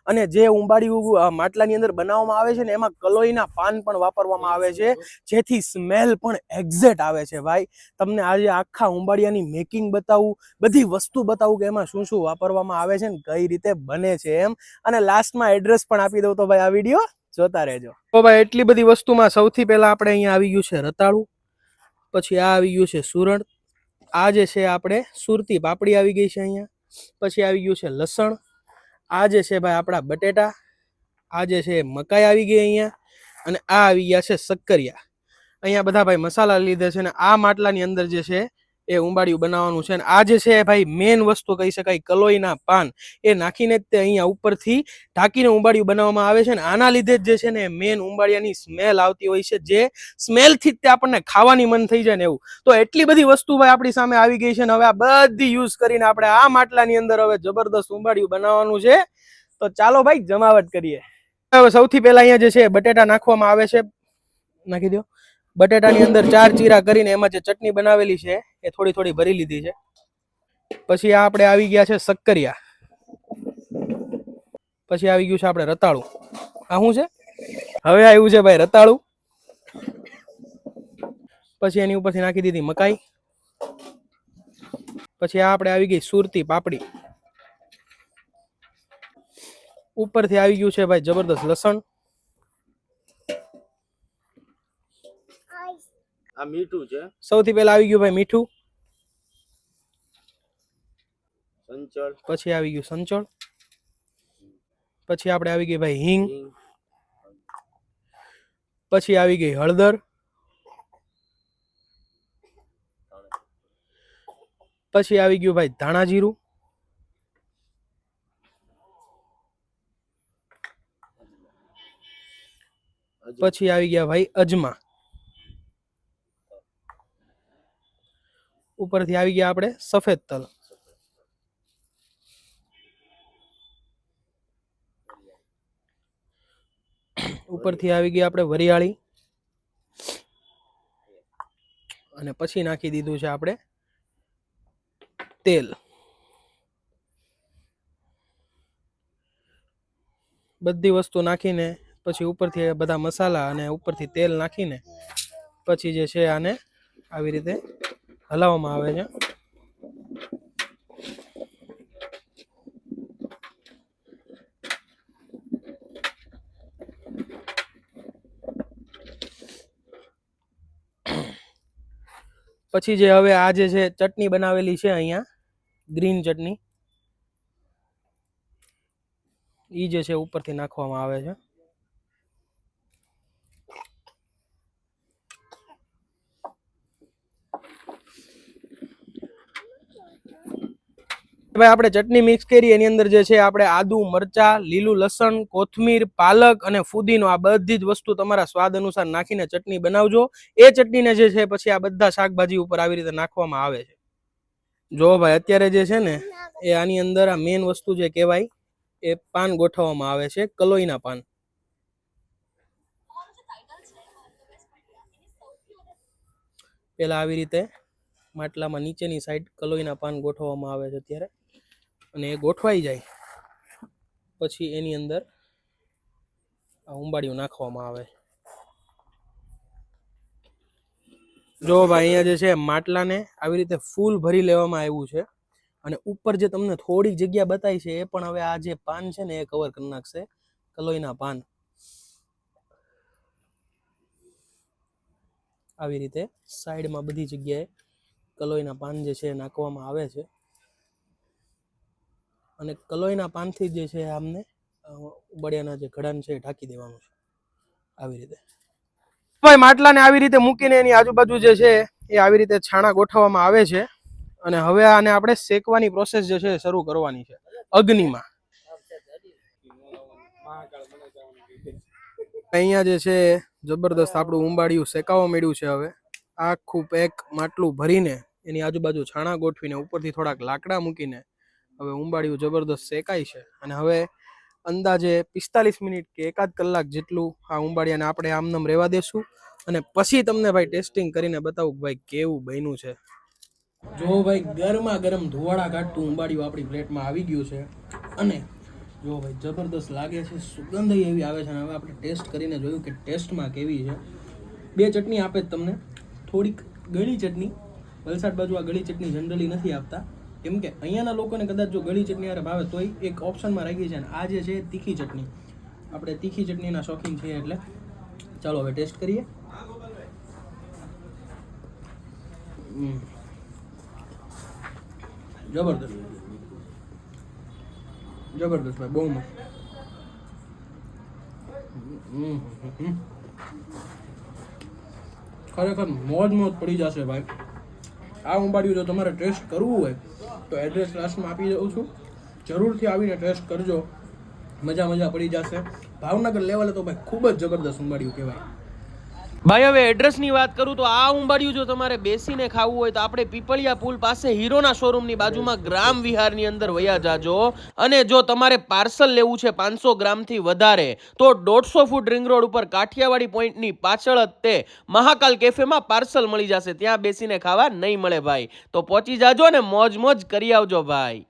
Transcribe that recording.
અને જે ઉંબાડિયું માટલાની અંદર બનાવવામાં આવે છે ને એમાં કલોઈના પાન પણ વાપરવામાં આવે છે, જેથી સ્મેલ પણ એક્ઝેક્ટ આવે છે ભાઈ. તમને આજે આખા ઉંબાડિયાની મેકિંગ બતાવું, બધી વસ્તુ બતાવું કે એમાં શું શું વાપરવામાં આવે છે ને કઈ રીતે બને છે એમ, અને લાસ્ટમાં એડ્રેસ પણ આપી દઉં. તો ભાઈ આ વિડીયો જોતા રહેજો. તો ભાઈ એટલી બધી વસ્તુમાં સૌથી પહેલા આપણે અહીંયા આવી ગયું છે રતાળું, પછી આ આવી ગયું છે સુરણ, આ જે છે આપણે સુરતી પાપડી આવી ગઈ છે અહીંયા, પછી આવી ગયું છે લસણ, આ જે છે ભાઈ આપણા બટેટા, આ જે છે મકાઈ આવી ગઈ અહીંયા, અને આ આવી ગયા છે શક્કરિયા. અહીંયા બધા ભાઈ મસાલા લીધે છે, ને આ માટલાની અંદર જે છે એ ઉંબાડિયું બનાવવાનું છે. અને આ જે છે ભાઈ મેન વસ્તુ કહી શકાય, કલોઈના પાન, એ નાખીને જ તે અહીંયા ઉપરથી ઢાંકીને ઉંબાડિયું બનાવવામાં આવે છે. ને આના લીધે જ જે છે ને મેન ઉંબાડિયાની સ્મેલ આવતી હોય છે, જે સ્મેલથી જ તે આપણને ખાવાની મન થઈ જાય ને એવું. તો એટલી બધી વસ્તુ ભાઈ આપણી સામે આવી ગઈ છે, ને હવે આ બધી યુઝ કરીને આપણે આ માટલાની અંદર હવે જબરદસ્ત ઉંબાડિયું બનાવવાનું છે. તો ચાલો ભાઈ જમાવટ કરીએ. હવે સૌથી પહેલા અહીંયા જે છે બટેટા નાખવામાં આવે છે, નાખી દો. બટેટાની અંદર 4 ચીરા કરીને એમાં જે ચટણી બનાવેલી છે એ થોડી થોડી ભરી લીધી છે. પછી આ આપણે આવી ગયા છે શક્કરિયા, પછી આવી ગયું છે આપણે રતાળું. આ શું છે? હવે આવ્યું છે ભાઈ રતાળું. પછી એની ઉપરથી નાખી દીધી મકાઈ. પછી આ આપણે આવી ગઈ સુરતી પાપડી. ઉપરથી આવી ગયું છે ભાઈ જબરદસ્ત લસણ. આ મીઠું છે. સૌથી પહેલા આવી ગયું ભાઈ મીઠું, સંચળ, પછી આવી ગયું સંચળ, પછી આપણે આવી ગઈ ભાઈ હિંગ, પછી આવી ગઈ હળદર, પછી આવી ગયું ભાઈ ધાણા જીરું, પછી આવી ગયા ભાઈ અજમા, ઉપરથી આવી ગયા આપણે સફેદ તલ, ઉપરથી આવી ગયા આપણે વરિયાળી, અને પછી નાખી દીધું છે આપણે તેલ. બધી વસ્તુ નાખીને પછી ઉપરથી બધા મસાલા અને ઉપરથી તેલ નાખીને પછી જે છે આને આવી રીતે હલાવવામાં આવે છે. પછી જે હવે આ જે છે ચટણી બનાવેલી છે અહીંયા, ગ્રીન ચટણી, ઈ જે છે ઉપરથી નાખવામાં આવે છે. ભાઈ આપણે ચટણી મિક્સ કરી, એની અંદર જે છે આપણે આદુ, મરચા, લીલું લસણ, કોથમીર, પાલક અને ફુદીનો, આ બધી જ વસ્તુ તમારા સ્વાદ અનુસાર નાખીને ચટણી બનાવજો. એ ચટણીને જે છે પછી આ બધા શાકભાજી ઉપર આવી રીતે નાખવામાં આવે છે. જો ભાઈ અત્યારે જે છે ને એ આની અંદર આ મેન વસ્તુ જે કહેવાય એ પાન ગોઠવવામાં આવે છે, કલોઈના પાન. પેલા આવી રીતે માટલામાં નીચેની સાઈડ કલોઈના પાન ગોઠવવામાં આવે છે અત્યારે, અને એ ગોઠવાઈ જાય પછી એની અંદર આ ઉંબાડિયું નાખવામાં આવે. જો ભાઈ અહીંયા જે છે માટલાને આવી રીતે ફૂલ ભરી લેવામાં આવ્યું છે, અને ઉપર જે તમને થોડીક જગ્યા બતાવી છે એ પણ હવે આ જે પાન છે ને એ કવર કરી નાખશે, કલોઈના પાન. આવી રીતે સાઈડમાં બધી જગ્યાએ કલોઈના પાન જે છે નાખવામાં આવે છે, અને કલોઈના પાનથી જે છે આમને ઉંબાડિયાના જે ઘડાન છે એ ઢાંકી દેવાનું છે આવી રીતે. ભાઈ માટલાને આવી રીતે મૂકીને એની આજુબાજુ જે છે એ આવી રીતે છાણા ગોઠવવામાં આવે છે, અને હવે આને આપણે શેકવાની પ્રોસેસ જે છે શરૂ કરવાની છે અગ્નિમાં. અહીંયા જે છે જબરદસ્ત આપણું ઉંબાડિયું શેકાવા માંડ્યું છે. હવે આખું પેક માટલું ભરીને એની આજુબાજુ છાણા ગોઠવીને ઉપરથી થોડાક લાકડા મૂકીને હવે ઉંબાડિયું જબરદસ્ત શેકાય છે. અને હવે અંદાજે 45 મિનિટ કે એકાદ કલાક જેટલું આ ઉંબાડિયાને આપણે આમનામ રહેવા દેશું, અને પછી તમને ભાઈ ટેસ્ટિંગ કરીને બતાવું ભાઈ કેવું બન્યું છે. જો ભાઈ ગરમા ગરમ ધુવાડા કાઢતું ઉંબાડિયું આપણી પ્લેટમાં આવી ગયું છે, અને જો ભાઈ જબરદસ્ત લાગે છે, સુગંધ એવી આવે છે. અને હવે આપણે ટેસ્ટ કરીને જોયું કે ટેસ્ટમાં કેવી છે. 2 ચટણી આપે જ તમને, થોડીક ગળી ચટણી. વલસાડ બાજુ આ ગળી ચટણી જનરલી નથી આપતા, કેમ કે અહીંયાના લોકોને કદાચ જો ગળી ચટણી યારે ભાવે તોય એક ઓપ્શનમાં રાખી છે. અને આ જે છે તીખી ચટણી, આપણે તીખી ચટણીના શોખીન છીએ એટલે ચાલો હવે ટેસ્ટ કરીએ. જબરદસ્ત જબરદસ્ત ભાઈ, બહુ મસ્ત. ખરેખર મોજ પડી જશે ભાઈ. આ ઉંબાડિયું જો તમારે ટેસ્ટ કરવું હોય તો એડ્રેસ લાસ્ટમાં આપી દઉં છું, જરૂરથી આવીને ટેસ્ટ કરજો, મજા પડી જશે. ભાવનગર લેવલે તો ભાઈ ખૂબ જ જબરદસ્ત ઉંબાડિયું કહેવાય. ભાઈ હવે એડ્રેસની વાત કરું તો આ ઉંબાડિયું જો તમારે બેસીને ખાવું હોય તો આપણે પીપળિયા પુલ પાસે હીરોના શોરૂમની બાજુમાં ગ્રામ વિહારની અંદર વયા જાજો. અને જો તમારે પાર્સલ લેવું છે 500 ગ્રામથી વધારે તો 150 ફૂટ રિંગ રોડ ઉપર કાઠિયાવાડી પોઈન્ટની પાછળ જ તે મહાકાલ કેફેમાં પાર્સલ મળી જશે. ત્યાં બેસીને ખાવા નહીં મળે ભાઈ, તો પહોંચી જાજો ને મોજ કરી આવજો ભાઈ.